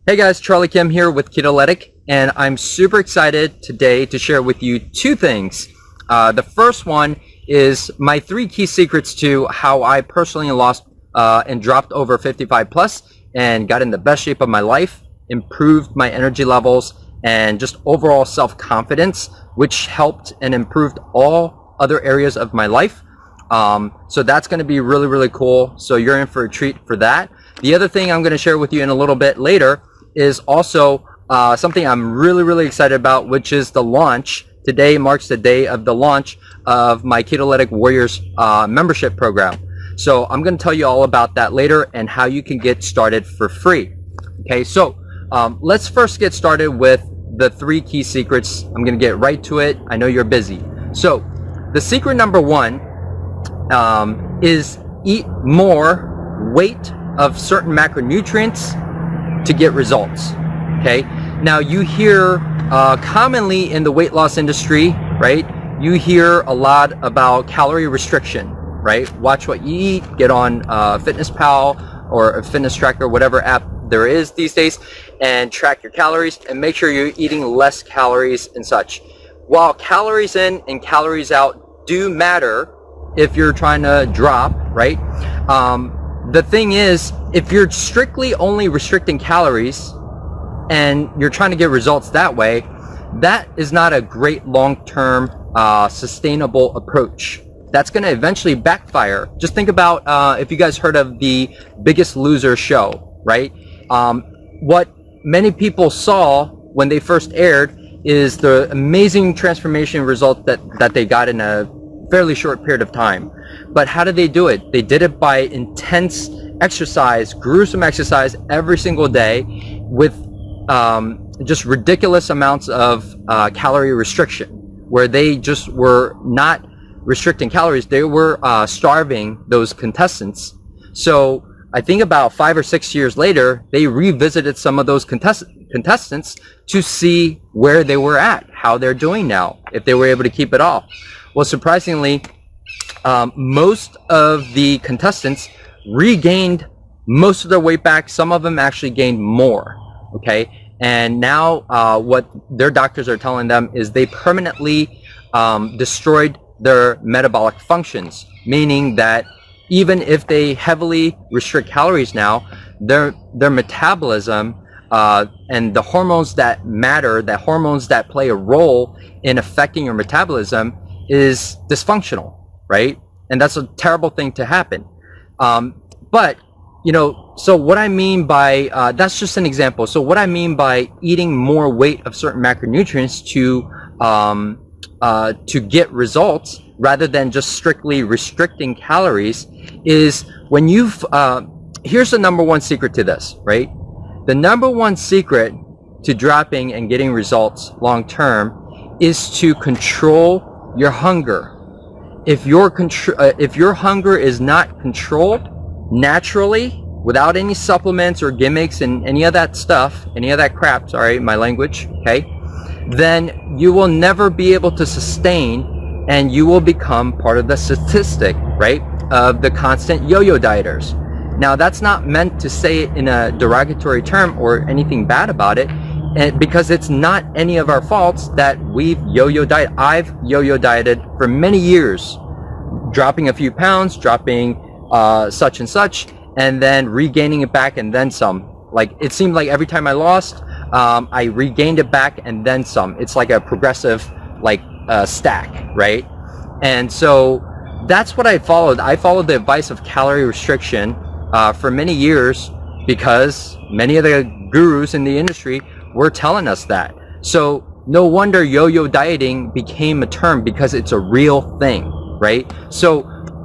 Hey guys, Charlie Kim here with Ketoletic, and I'm super excited today to share with you two things. The first one is my 3 key secrets to how I personally lost and dropped over 55 plus and got in the best shape of my life, improved my energy levels, and just overall self-confidence, which helped and improved all other areas of my life. So that's going to be really, really cool. So you're in for a treat for that. The other thing I'm going to share with you in a little bit later is also something I'm really, really excited about, which is the launch. Today marks the day of the launch of my Ketoletic Warriors membership program. So I'm going to tell you all about that later and how you can get started for free. Okay, so let's first get started with the 3 key secrets. I'm going to get right to it. I know you're busy. So the secret number 1 is eat more weight of certain macronutrients to get results. Okay, now you hear commonly in the weight loss industry, right, you hear a lot about calorie restriction, right? Watch what you eat, get on FitnessPal or a fitness tracker, whatever app there is these days, and track your calories and make sure you're eating less calories and such. While calories in and calories out do matter if you're trying to drop, right? The thing is, if you're strictly only restricting calories and you're trying to get results that way, that is not a great long-term sustainable approach. That's going to eventually backfire. Just think about if you guys heard of the Biggest Loser show, right? What many people saw when they first aired is the amazing transformation result that they got in a fairly short period of time. But how did they do it? They did it by intense exercise, gruesome exercise every single day with just ridiculous amounts of calorie restriction, where they just were not restricting calories. They were starving those contestants. So I think about 5 or 6 years later, they revisited some of those contestants to see where they were at, how they're doing now, if they were able to keep it off. Well, surprisingly, most of the contestants regained most of their weight back. Some of them actually gained more, okay? And now what their doctors are telling them is they permanently destroyed their metabolic functions, meaning that even if they heavily restrict calories now, their metabolism and the hormones that matter, the hormones that play a role in affecting your metabolism, is dysfunctional, right? And that's a terrible thing to happen. But, you know, so what I mean by, that's just an example. So what I mean by eating more weight of certain macronutrients to get results rather than just strictly restricting calories is when you've, here's the number 1 secret to this, right? The number 1 secret to dropping and getting results long term is to control your hunger. If your hunger is not controlled naturally, without any supplements or gimmicks and any of that stuff, any of that crap, sorry, my language, okay, then you will never be able to sustain, and you will become part of the statistic, right, of the constant yo-yo dieters. Now, that's not meant to say it in a derogatory term or anything bad about it, because it's not any of our faults that we've yo-yo dieted. I've yo-yo dieted for many years, dropping a few pounds, dropping such and such, and then regaining it back and then some. Like, it seemed like every time I lost, I regained it back and then some. It's like a progressive, like, stack, right? And so that's what I followed. I followed the advice of calorie restriction for many years because many of the gurus in the industry were telling us that. So no wonder yo-yo dieting became a term, because it's a real thing, right? So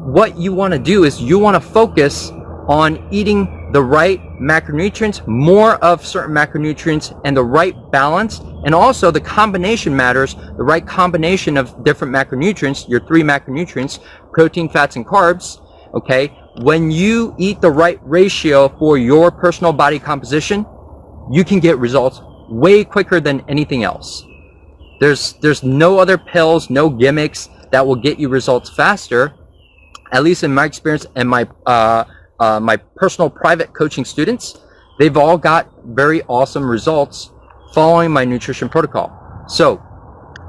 what you want to do is you want to focus on eating the right macronutrients, more of certain macronutrients, and the right balance. And also the combination matters, the right combination of different macronutrients, your 3 macronutrients, protein, fats, and carbs, okay? When you eat the right ratio for your personal body composition, you can get results way quicker than anything else. There's no other pills, no gimmicks that will get you results faster, at least in my experience and my my personal private coaching students. they've all got very awesome results following my nutrition protocol. So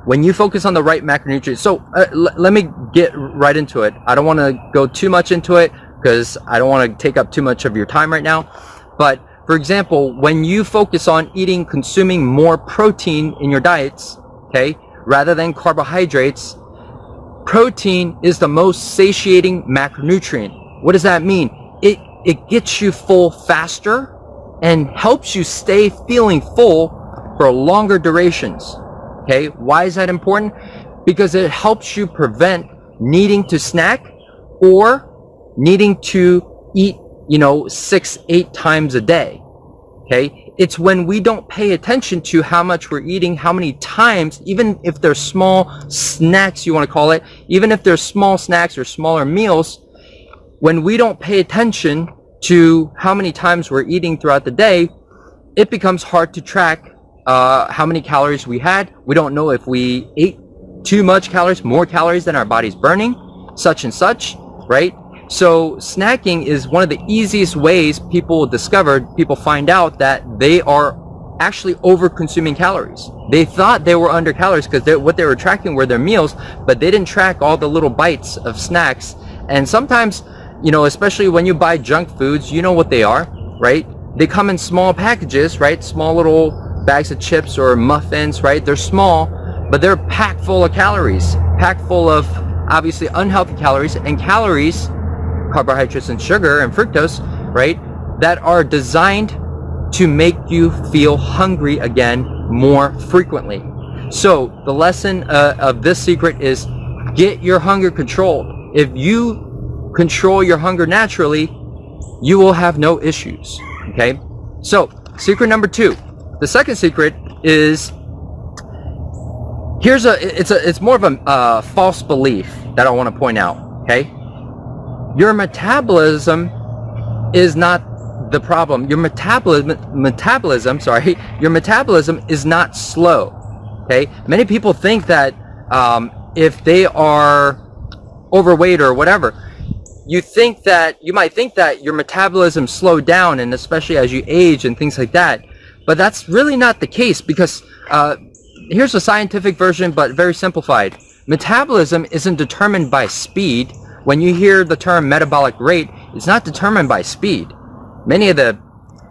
when you focus on the right macronutrients, so let me get right into it. I don't want to go too much into it because I don't want to take up too much of your time right now. But for example, when you focus on consuming more protein in your diets, okay, rather than carbohydrates, protein is the most satiating macronutrient. What does that mean? It gets you full faster and helps you stay feeling full for longer durations. Okay, why is that important? Because it helps you prevent needing to snack or needing to eat, 6-8 times a day. Okay, it's when we don't pay attention to how much we're eating, how many times, even if they're small snacks, you want to call it, even if they're small snacks or smaller meals, when we don't pay attention to how many times we're eating throughout the day, it becomes hard to track how many calories we had. We don't know if we ate too much calories, more calories than our body's burning, such and such, right? So snacking is one of the easiest ways people find out that they are actually over consuming calories. They thought they were under calories because what they were tracking were their meals, but they didn't track all the little bites of snacks. And sometimes, especially when you buy junk foods, you know what they are, right? They come in small packages, right? Small little bags of chips or muffins, right? They're small, but they're packed full of calories, packed full of obviously unhealthy calories, and calories, carbohydrates and sugar and fructose, right? That are designed to make you feel hungry again more frequently. So the lesson of this secret is get your hunger controlled. If you control your hunger naturally, you will have no issues. Okay? So secret number 2. The second secret is it's more of a false belief that I want to point out. Okay? Your metabolism is not the problem. Your metabolism is not slow. Okay? Many people think that if they are overweight or whatever, you might think that your metabolism slowed down, and especially as you age and things like that. But that's really not the case, because here's a scientific version, but very simplified. Metabolism isn't determined by speed. When you hear the term metabolic rate, it's not determined by speed. Many of the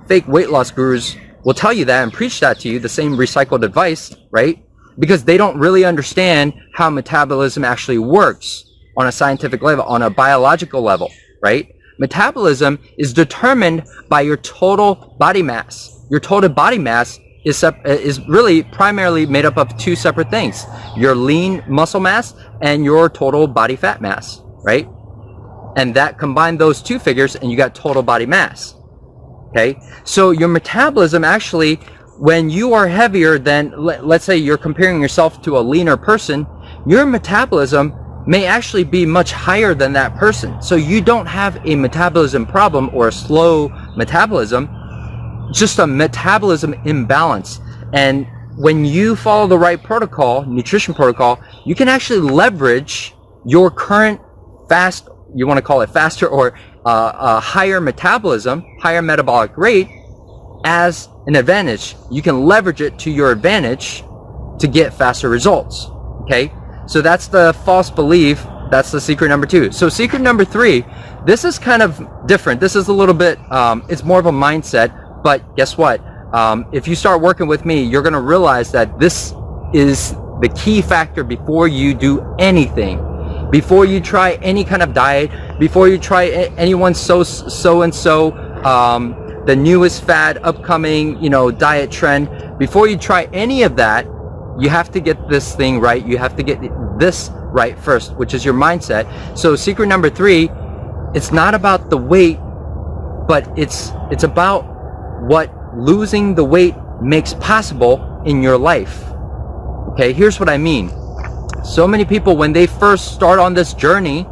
fake weight loss gurus will tell you that and preach that to you, the same recycled advice, right? Because they don't really understand how metabolism actually works on a scientific level, on a biological level, right? Metabolism is determined by your total body mass. Your total body mass is really primarily made up of 2 separate things: your lean muscle mass and your total body fat mass, right? And that combine those 2 figures and you got total body mass. Okay, so your metabolism actually, when you are heavier than, let's say you're comparing yourself to a leaner person, your metabolism may actually be much higher than that person. So you don't have a metabolism problem or a slow metabolism, just a metabolism imbalance. And when you follow the right protocol, nutrition protocol, you can actually leverage your current you want to call it faster or higher metabolism, higher metabolic rate as an advantage. You can leverage it to your advantage to get faster results. Okay, so that's the false belief. That's the secret number 2. So secret number 3, this is kind of different. This is a little bit, it's more of a mindset, but guess what? If you start working with me, you're going to realize that this is the key factor before you do anything. Before you try any kind of diet, before you try anyone's so-and-so, the newest fad, upcoming, diet trend, before you try any of that, you have to get this thing right. You have to get this right first, which is your mindset. So secret number 3, it's not about the weight, but it's about what losing the weight makes possible in your life. Okay, here's what I mean. So many people, when they first start on this journey,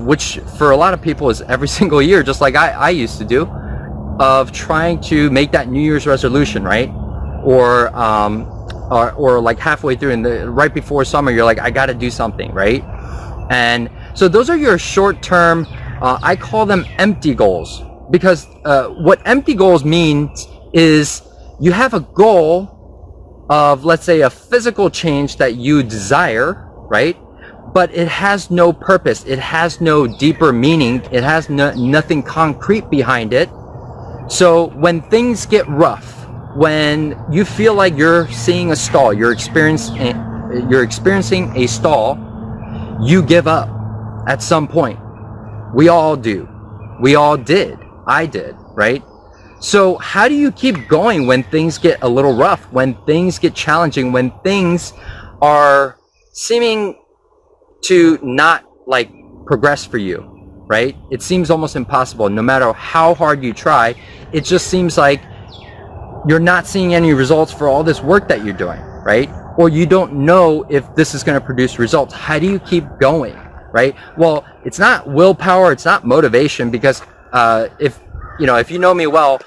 which for a lot of people is every single year, just like I used to do, of trying to make that New Year's resolution, right? Or like halfway through, right before summer, you're like, I got to do something, right? And so those are your short-term, I call them empty goals. because what empty goals means is you have a goal of, let's say, a physical change that you desire, right? But it has no purpose. It has no deeper meaning. It has nothing concrete behind it. So when things get rough, when you feel like you're seeing a stall, you're experiencing a stall, you give up at some point. We all do. We all did. I did, right? So how do you keep going when things get a little rough, when things get challenging, when things are seeming to not like progress for you, right? It seems almost impossible. No matter how hard you try, it just seems like you're not seeing any results for all this work that you're doing, right? Or you don't know if this is going to produce results. How do you keep going, right? Well, it's not willpower, it's not motivation, because if you know me well,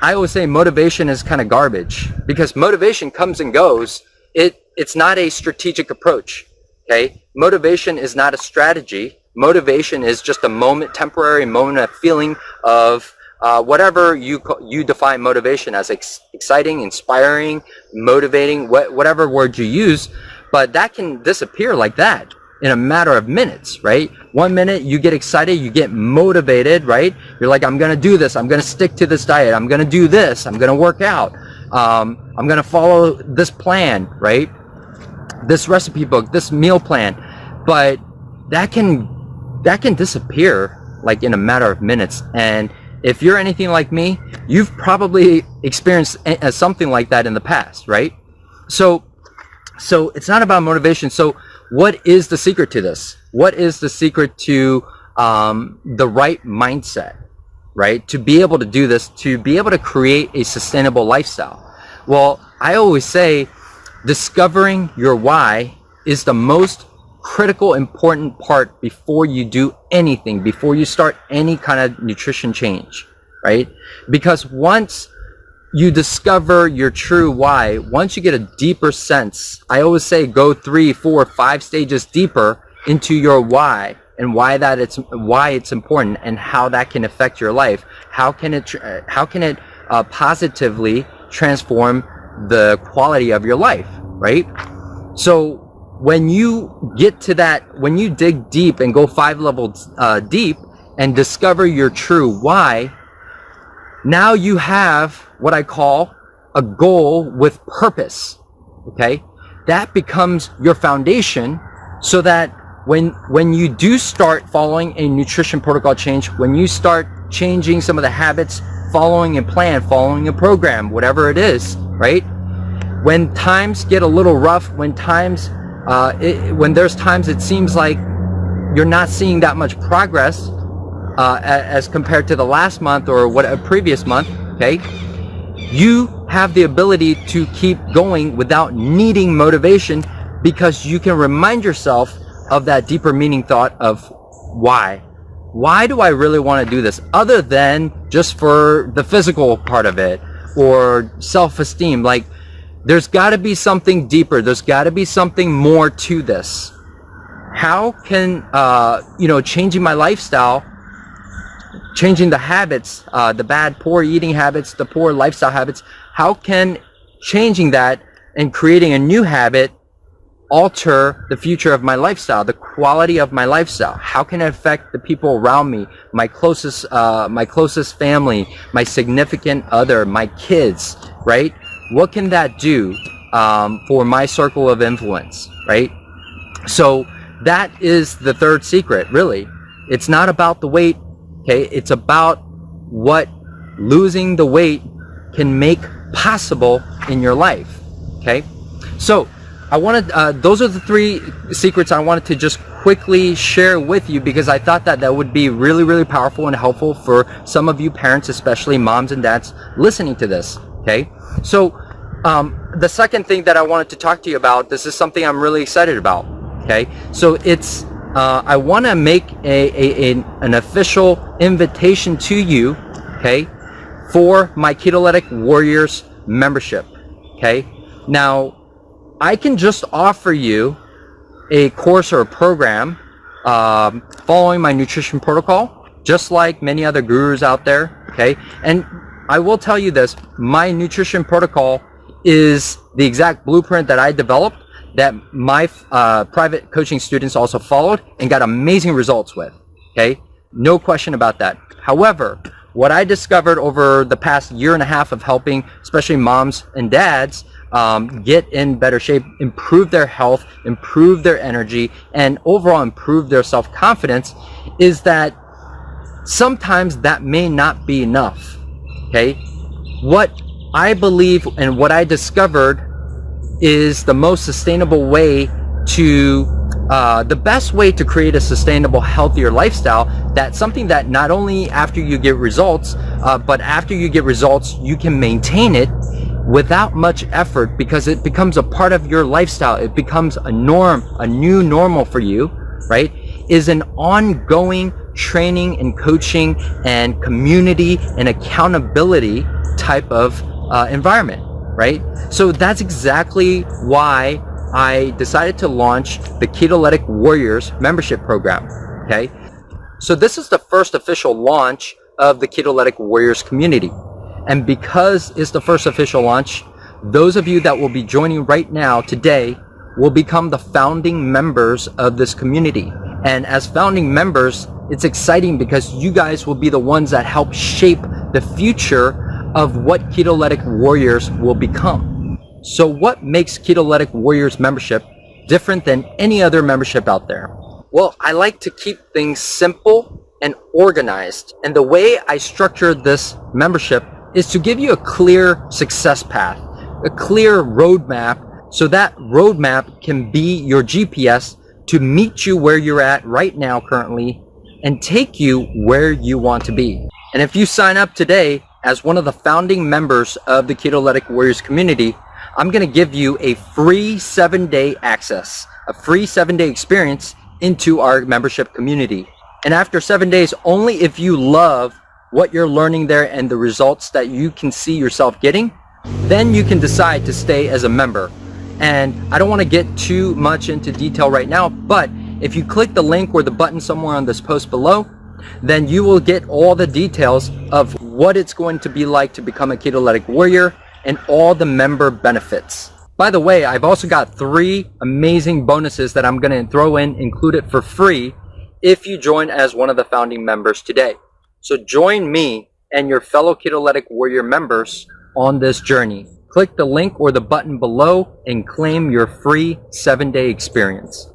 I always say motivation is kind of garbage, because motivation comes and goes. It's not a strategic approach. Okay, motivation is not a strategy. Motivation is just a temporary moment of feeling of whatever you define motivation as, exciting, inspiring, motivating, whatever word you use. But that can disappear like that in a matter of minutes, right? 1 minute you get excited, you get motivated, right? You're like, I'm gonna do this. I'm gonna stick to this diet. I'm gonna do this. I'm gonna work out. I'm gonna follow this plan, right? This recipe book, this meal plan. But that can disappear like in a matter of minutes. And if you're anything like me, you've probably experienced something like that in the past, right? So it's not about motivation. So what is the secret to this? What is the secret to the right mindset, right? To be able to do this, to be able to create a sustainable lifestyle. Well, I always say discovering your why is the most critical, important part before you do anything, before you start any kind of nutrition change, right? Because once you discover your true why, once you get a deeper sense, I always say go 3, 4, 5 stages deeper into your why, and why it's important, and how that can affect your life. How can it positively transform the quality of your life, right? So when you get to that, when you dig deep and go 5 levels deep and discover your true why, now you have what I call a goal with purpose, okay? That becomes your foundation, so that when you do start following a nutrition protocol change, when you start changing some of the habits, following a plan, following a program, whatever it is, right? When times get a little rough, when there's times it seems like you're not seeing that much progress as compared to the last month or a previous month, okay? You have the ability to keep going without needing motivation, because you can remind yourself of that deeper meaning thought of why. Why do I really want to do this, other than just for the physical part of it or self-esteem? Like, there's got to be something deeper. There's got to be something more to this. How can changing my lifestyle, changing the habits, the bad, poor eating habits, the poor lifestyle habits, how can changing that and creating a new habit alter the future of my lifestyle, the quality of my lifestyle? How can it affect the people around me, my closest family, my significant other, my kids, right? What can that do for my circle of influence, right? So that is the third secret, really. It's not about the weight, okay? It's about what losing the weight can make possible in your life, okay? So those are the 3 secrets I wanted to just quickly share with you, because I thought that would be really, really powerful and helpful for some of you parents, especially moms and dads listening to this, okay? So the second thing that I wanted to talk to you about, this is something I'm really excited about, okay? So it's, I want to make an official invitation to you, okay, for my Ketoletic Warriors membership, okay? Now, I can just offer you a course or a program following my nutrition protocol just like many other gurus out there, okay? And I will tell you this, my nutrition protocol is the exact blueprint that I developed that my private coaching students also followed and got amazing results with, okay? No question about that. However, what I discovered over the past year and a half of helping especially moms and dads get in better shape, improve their health, improve their energy, and overall improve their self-confidence is that sometimes that may not be enough, okay? What I believe and what I discovered is the most sustainable way to the best way to create a sustainable, healthier lifestyle. That's something that not only after you get results, but after you get results, you can maintain it without much effort, because it becomes a part of your lifestyle. It becomes a norm, a new normal for you, right? Is an ongoing training and coaching and community and accountability type of environment, right? So that's exactly why I decided to launch the Ketoletic Warriors membership program, okay? So this is the first official launch of the Ketoletic Warriors community. And because it's the first official launch, those of you that will be joining right now today will become the founding members of this community. And as founding members, it's exciting because you guys will be the ones that help shape the future of what Ketoletic Warriors will become. So what makes Ketoletic Warriors membership different than any other membership out there? Well, I like to keep things simple and organized. And the way I structure this membership is to give you a clear success path, a clear roadmap, so that roadmap can be your GPS to meet you where you're at right now currently and take you where you want to be. And if you sign up today as one of the founding members of the Ketoletic Warriors community, I'm going to give you a free 7-day access, a free 7-day experience into our membership community. And after 7 days, only if you love what you're learning there and the results that you can see yourself getting, then you can decide to stay as a member. And I don't want to get too much into detail right now, but if you click the link or the button somewhere on this post below, then you will get all the details of what it's going to be like to become a Ketoletic Warrior and all the member benefits. By the way, I've also got 3 amazing bonuses that I'm going to throw in, include it for free, if you join as one of the founding members today. So join me and your fellow Ketoletic Warrior members on this journey. Click the link or the button below and claim your free 7-day experience.